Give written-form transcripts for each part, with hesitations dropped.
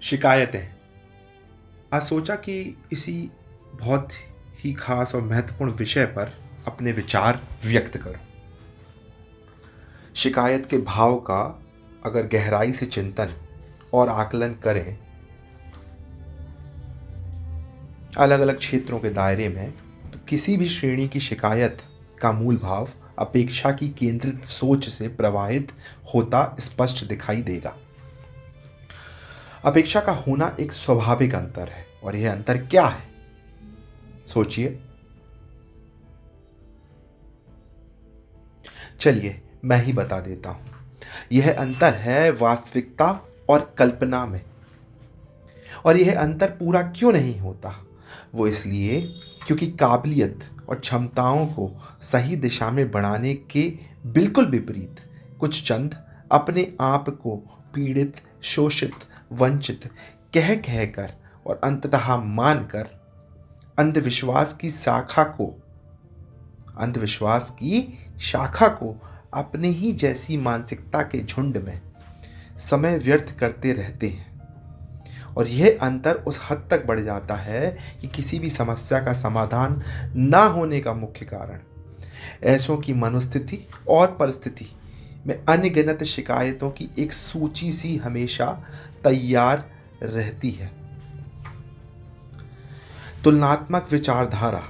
शिकायतें। आज सोचा कि इसी बहुत ही खास और महत्वपूर्ण विषय पर अपने विचार व्यक्त करूं। शिकायत के भाव का अगर गहराई से चिंतन और आकलन करें अलग अलग क्षेत्रों के दायरे में, तो किसी भी श्रेणी की शिकायत का मूल भाव अपेक्षा की केंद्रित सोच से प्रवाहित होता स्पष्ट दिखाई देगा। अपेक्षा का होना एक स्वाभाविक अंतर है, और यह अंतर क्या है? सोचिए। चलिए मैं ही बता देता हूं। यह अंतर है वास्तविकता और कल्पना में। और यह अंतर पूरा क्यों नहीं होता? वो इसलिए क्योंकि काबिलियत और क्षमताओं को सही दिशा में बढ़ाने के बिल्कुल विपरीत कुछ चंद अपने आप को पीड़ित, शोषित, वंचित कह कहकर और अंततः मानकर अंधविश्वास की शाखा को अपने ही जैसी मानसिकता के झुंड में समय व्यर्थ करते रहते हैं। और यह अंतर उस हद तक बढ़ जाता है कि किसी भी समस्या का समाधान ना होने का मुख्य कारण ऐसों की मनोस्थिति और परिस्थिति में अनगिनत शिकायतों की एक सूची सी हमेशा तैयार रहती है। तुलनात्मक विचारधारा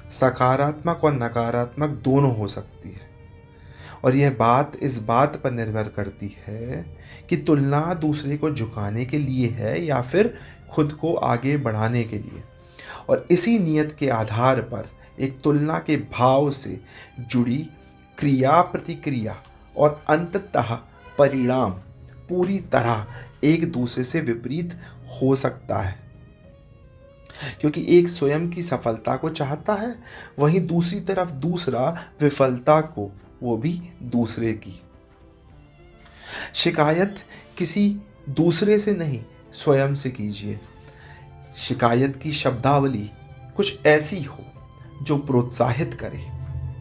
सकारात्मक और नकारात्मक दोनों हो सकती है, और यह बात इस बात पर निर्भर करती है कि तुलना दूसरे को झुकाने के लिए है या फिर खुद को आगे बढ़ाने के लिए। और इसी नियत के आधार पर एक तुलना के भाव से जुड़ी क्रिया प्रतिक्रिया और अंततः परिणाम पूरी तरह एक दूसरे से विपरीत हो सकता है, क्योंकि एक स्वयं की सफलता को चाहता है, वहीं दूसरी तरफ दूसरा विफलता को, वो भी दूसरे की। शिकायत किसी दूसरे से नहीं, स्वयं से कीजिए। शिकायत की शब्दावली कुछ ऐसी हो जो प्रोत्साहित करे,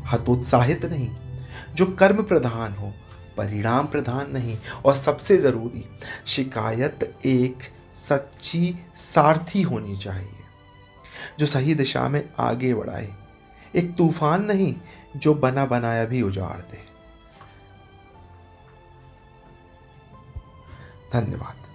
हतोत्साहित नहीं, जो कर्म प्रधान हो, परिणाम प्रधान नहीं, और सबसे जरूरी, शिकायत एक सच्ची सारथी होनी चाहिए जो सही दिशा में आगे बढ़ाए, एक तूफान नहीं जो बना बनाया भी उजाड़ दे। धन्यवाद।